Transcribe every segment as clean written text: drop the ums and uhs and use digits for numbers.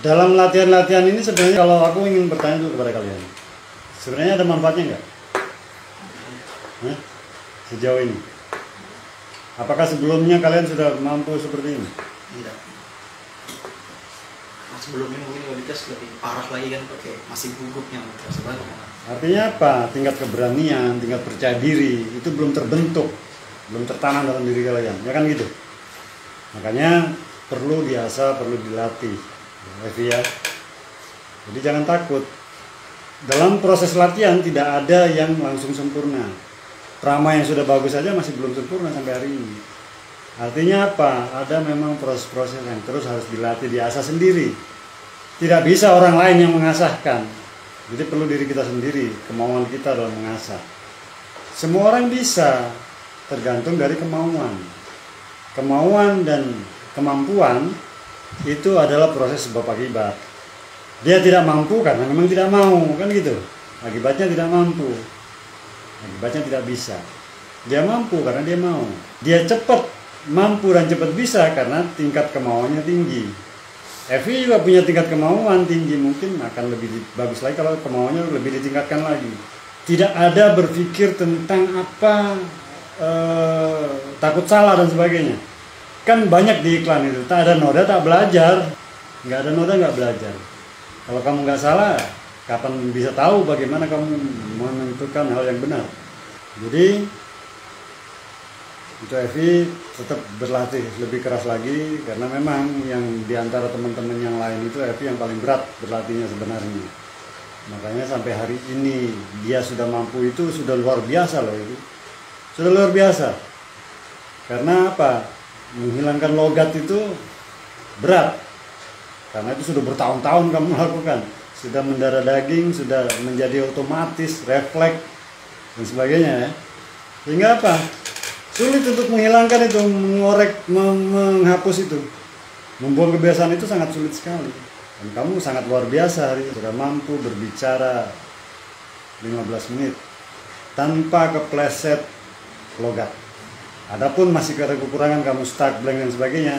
Dalam latihan-latihan ini sebenarnya kalau aku ingin bertanya dulu kepada kalian, sebenarnya ada manfaatnya nggak? Sejauh ini, apakah sebelumnya kalian sudah mampu seperti ini? Tidak. Sebelumnya mungkin kualitas lebih parah lagi kan, pakai masih gugupnya terasa banget. Artinya apa? Tingkat keberanian, tingkat percaya diri itu belum terbentuk, belum tertanam dalam diri kalian, ya kan gitu. Makanya perlu diasah, perlu dilatih, ya. Jadi jangan takut. Dalam proses latihan tidak ada yang langsung sempurna. Trama yang sudah bagus saja masih belum sempurna sampai hari ini. Artinya apa? Ada memang proses-proses yang terus harus dilatih, diasah sendiri. Tidak bisa orang lain yang mengasahkan. Jadi perlu diri kita sendiri, kemauan kita dalam mengasah. Semua orang bisa, tergantung dari kemauan. Kemauan dan kemampuan itu adalah proses sebab akibat. Dia tidak mampu karena memang tidak mau, kan gitu. Akibatnya tidak mampu. Akibatnya tidak bisa. Dia mampu karena dia mau. Dia cepat mampu dan cepat bisa karena tingkat kemauannya tinggi. Evi juga punya tingkat kemauan tinggi, mungkin akan lebih bagus lagi kalau kemauannya lebih ditingkatkan lagi. Tidak ada berpikir tentang apa takut salah dan sebagainya. Kan banyak di iklan itu, tak ada noda tak belajar. Nggak ada noda nggak belajar. Kalau kamu nggak salah, kapan bisa tahu bagaimana kamu menentukan hal yang benar. Jadi untuk Evi tetap berlatih lebih keras lagi, karena memang yang diantara teman-teman yang lain itu Evi yang paling berat berlatihnya sebenarnya. Makanya sampai hari ini dia sudah mampu, itu sudah luar biasa loh itu. Sudah luar biasa. Karena apa? Menghilangkan logat itu berat. Karena itu sudah bertahun-tahun kamu lakukan. Sudah mendarah daging, sudah menjadi otomatis, refleks dan sebagainya ya. Sehingga apa? Sulit untuk menghilangkan itu, mengorek, menghapus itu. Membuang kebiasaan itu sangat sulit sekali. Dan kamu sangat luar biasa hari ini. Sudah mampu berbicara 15 menit tanpa kepleset logat. Adapun masih ada kekurangan, kamu stuck, blank dan sebagainya,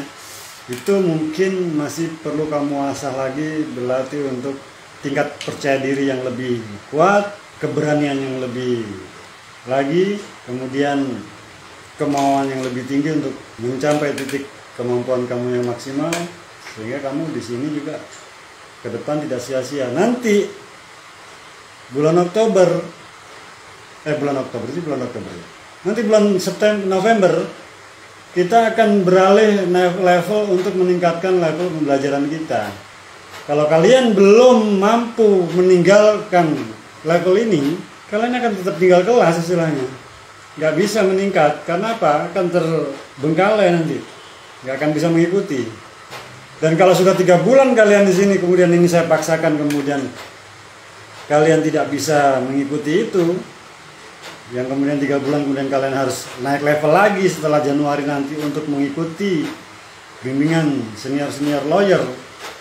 itu mungkin masih perlu kamu asah lagi, berlatih untuk tingkat percaya diri yang lebih kuat, keberanian yang lebih lagi, kemudian kemauan yang lebih tinggi untuk mencapai titik kemampuan kamu yang maksimal, sehingga kamu di sini juga ke depan tidak sia-sia. Nanti bulan Oktober nanti bulan September, November kita akan beralih level untuk meningkatkan level pembelajaran kita. Kalau kalian belum mampu meninggalkan level ini, kalian akan tetap tinggal kelas istilahnya. Nggak bisa meningkat, karena apa? Akan terbengkalai nanti, nggak akan bisa mengikuti. Dan kalau sudah 3 bulan kalian di sini, kemudian ini saya paksakan, kemudian kalian tidak bisa mengikuti itu, yang kemudian 3 bulan kemudian kalian harus naik level lagi setelah Januari nanti untuk mengikuti bimbingan senior lawyer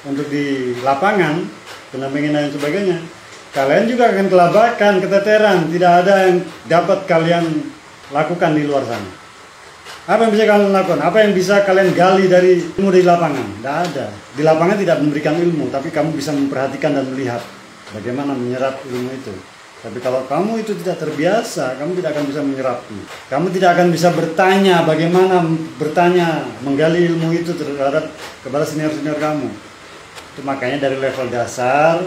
untuk di lapangan, pendampingan dan sebagainya. Kalian juga akan kelabakan, keteteran, tidak ada yang dapat kalian lakukan di luar sana. Apa yang bisa kalian lakukan? Apa yang bisa kalian gali dari ilmu di lapangan? Tidak ada. Di lapangan tidak memberikan ilmu, tapi kamu bisa memperhatikan dan melihat bagaimana menyerap ilmu itu. Tapi kalau kamu itu tidak terbiasa, kamu tidak akan bisa menyerapnya. Kamu tidak akan bisa bertanya bagaimana bertanya, menggali ilmu itu terhadap kepada senior-senior kamu. Itu makanya dari level dasar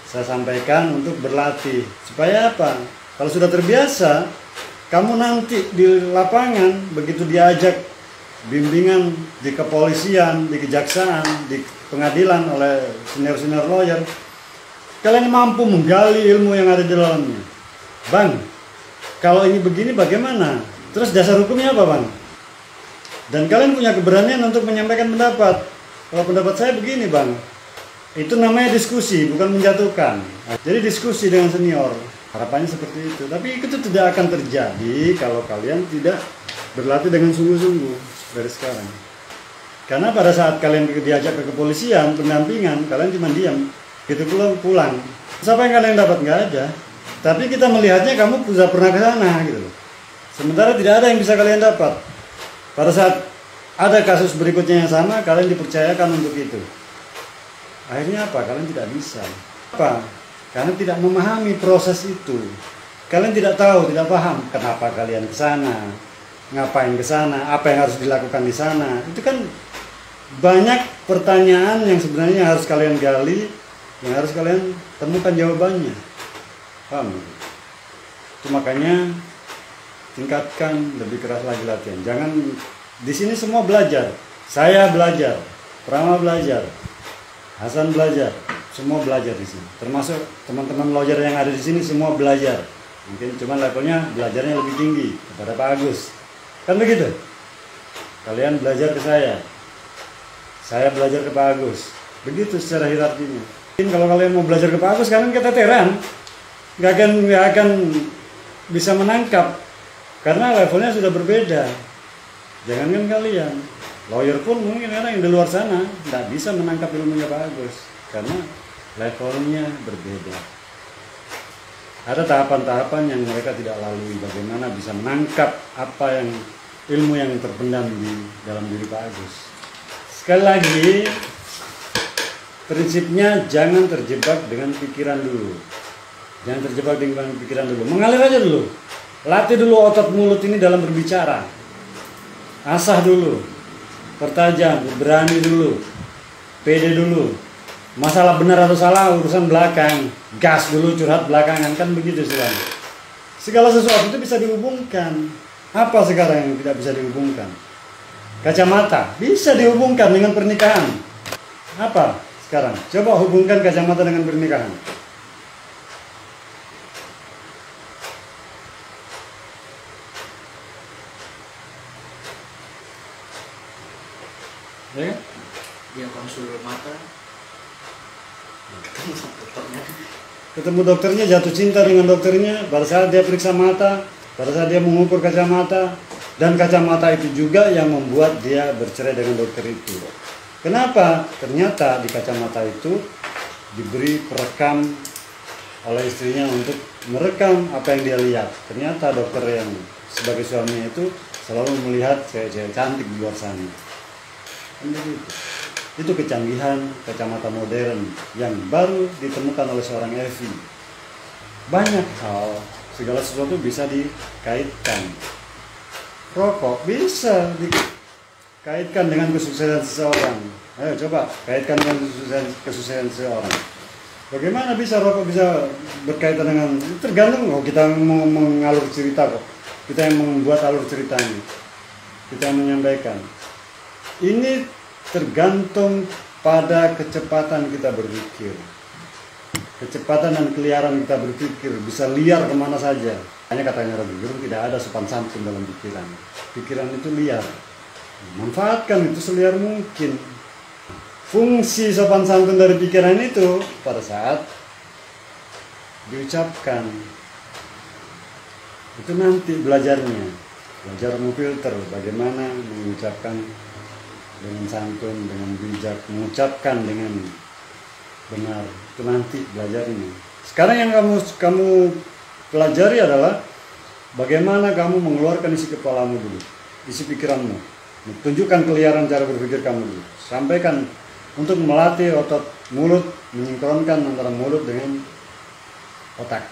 saya sampaikan untuk berlatih. Supaya apa? Kalau sudah terbiasa, kamu nanti di lapangan begitu diajak bimbingan di kepolisian, di kejaksaan, di pengadilan oleh senior lawyer, kalian mampu menggali ilmu yang ada di dalamnya. Bang, kalau ini begini bagaimana? Terus dasar hukumnya apa, Bang? Dan kalian punya keberanian untuk menyampaikan pendapat. Kalau pendapat saya begini, Bang. Itu namanya diskusi, bukan menjatuhkan. Jadi diskusi dengan senior. Harapannya seperti itu. Tapi itu tidak akan terjadi kalau kalian tidak berlatih dengan sungguh-sungguh dari sekarang. Karena pada saat kalian diajak ke kepolisian, pendampingan, kalian cuma diam. Gitu pulang. Siapa yang kalian dapat? Nggak ada. Tapi kita melihatnya kamu sudah pernah ke sana gitu loh. Sementara tidak ada yang bisa kalian dapat. Pada saat ada kasus berikutnya yang sama, kalian dipercayakan untuk itu. Akhirnya apa? Kalian tidak bisa. Apa? Karena tidak memahami proses itu. Kalian tidak tahu, tidak paham kenapa kalian ke sana, ngapain ke sana, apa yang harus dilakukan di sana. Itu kan banyak pertanyaan yang sebenarnya harus kalian gali, yang harus kalian temukan jawabannya. Paham? Itu makanya tingkatkan lebih keras lagi latihan. Jangan di sini semua belajar. Saya belajar, Prama belajar, Hasan belajar, semua belajar di sini. Termasuk teman-teman lawyer yang ada di sini semua belajar. Mungkin cuma levelnya belajarnya lebih tinggi kepada Pak Agus. Kan begitu? Kalian belajar ke saya belajar ke Pak Agus. Begitu secara hierarkinya. Mungkin kalau kalian mau belajar ke Pak Agus, kalian keteteran, nggak akan bisa menangkap karena levelnya sudah berbeda. Jangankan kalian, lawyer pun mungkin karena yang di luar sana nggak bisa menangkap ilmunya Pak Agus karena levelnya berbeda. Ada tahapan-tahapan yang mereka tidak lalui, bagaimana bisa menangkap apa yang ilmu yang terpendam di dalam diri Pak Agus. Sekali lagi, prinsipnya jangan terjebak dengan pikiran dulu. Jangan terjebak dengan pikiran dulu. Mengalir aja dulu. Latih dulu otot mulut ini dalam berbicara. Asah dulu. Pertajam, berani dulu. Pede dulu. Masalah benar atau salah urusan belakang. Gas dulu, curhat belakangan. Kan begitu sekarang. Segala sesuatu itu bisa dihubungkan. Apa sekarang yang tidak bisa dihubungkan? Kacamata bisa dihubungkan dengan pernikahan. Apa sekarang? Coba hubungkan kacamata dengan pernikahan. Ya kan? Dia konsul mata, ketemu dokternya, jatuh cinta dengan dokternya. Pada saat dia periksa mata, pada saat dia mengukur kacamata, dan kacamata itu juga yang membuat dia bercerai dengan dokter itu. Kenapa? Ternyata di kacamata itu diberi perekam oleh istrinya untuk merekam apa yang dia lihat. Ternyata dokter yang sebagai suaminya itu selalu melihat cewek-cewek cantik di luar sana. Itu kecanggihan kacamata modern yang baru ditemukan oleh seorang Evi. Banyak hal, segala sesuatu bisa dikaitkan. Rokok bisa dikaitkan dengan kesuksesan seseorang. Ayo coba kaitkan dengan kesuksesan seseorang. Bagaimana bisa rokok bisa berkaitan dengan, tergantung kok kita mau mengalur cerita kok. Kita yang membuat alur ceritanya. Kita yang menyampaikan. Ini tergantung pada kecepatan kita berpikir. Kecepatan dan keliaran kita berpikir, bisa liar kemana saja. Hanya katanya Rocky Gerung, tidak ada sopan santun dalam pikiran. Pikiran itu liar. Manfaatkan itu seliar mungkin. Fungsi sopan santun dari pikiran itu pada saat diucapkan. Itu nanti belajarnya. Belajar memfilter bagaimana mengucapkan dengan santun, dengan bijak, mengucapkan dengan benar. Itu nanti belajarnya. Sekarang yang kamu pelajari adalah bagaimana kamu mengeluarkan isi kepalamu dulu, isi pikiranmu. Tunjukkan keliaran cara berpikir kamu dulu. Sampaikan untuk melatih otot mulut, menyinkronkan antara mulut dengan otak.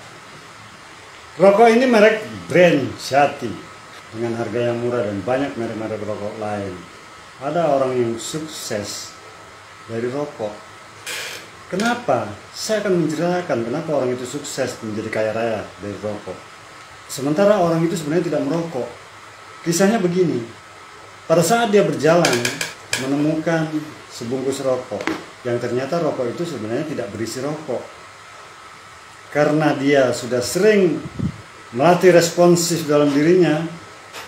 Rokok ini merek brand Shati dengan harga yang murah dan banyak merek-merek rokok lain. Ada orang yang sukses dari rokok. Kenapa? Saya akan menceritakan kenapa orang itu sukses menjadi kaya raya dari rokok. Sementara orang itu sebenarnya tidak merokok. Kisahnya begini. Pada saat dia berjalan menemukan sebungkus rokok, yang ternyata rokok itu sebenarnya tidak berisi rokok. Karena dia sudah sering melatih responsif dalam dirinya,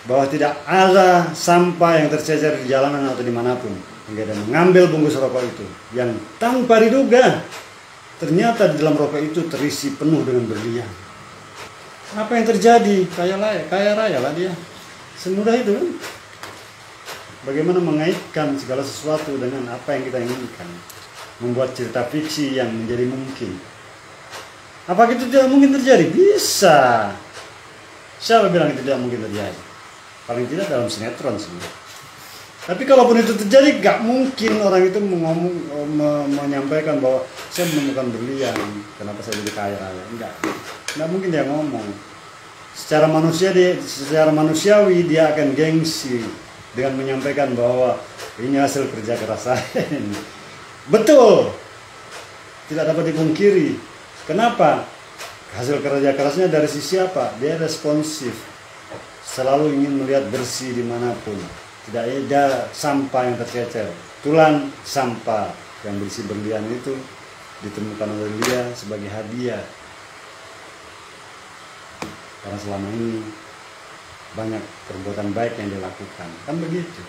bahwa tidak ada sampah yang tercecer di jalanan atau dimanapun, hingga dia mengambil bungkus rokok itu yang tanpa diduga ternyata di dalam rokok itu terisi penuh dengan berlian. Apa yang terjadi? Kaya raya lah dia. Semudah itu kan? Bagaimana mengaitkan segala sesuatu dengan apa yang kita inginkan, membuat cerita fiksi yang menjadi mungkin. Apakah itu tidak mungkin terjadi? Bisa. Siapa bilang itu tidak mungkin terjadi? Paling tidak dalam sinetron sih. Tapi kalaupun itu terjadi, gak mungkin orang itu menyampaikan bahwa saya menemukan berlian, kenapa saya jadi kaya raya. Enggak mungkin dia ngomong. Secara manusiawi dia akan gengsi dengan menyampaikan bahwa ini hasil kerja keras saya. Betul, tidak dapat dipungkiri. Kenapa? Hasil kerja kerasnya dari sisi apa? Dia responsif, selalu ingin melihat bersih dimanapun. Tidak ada sampah yang tercecer. Tulang sampah yang berisi berlian itu ditemukan oleh dia sebagai hadiah. Karena selama ini banyak perbuatan baik yang dilakukan. Kan begitu.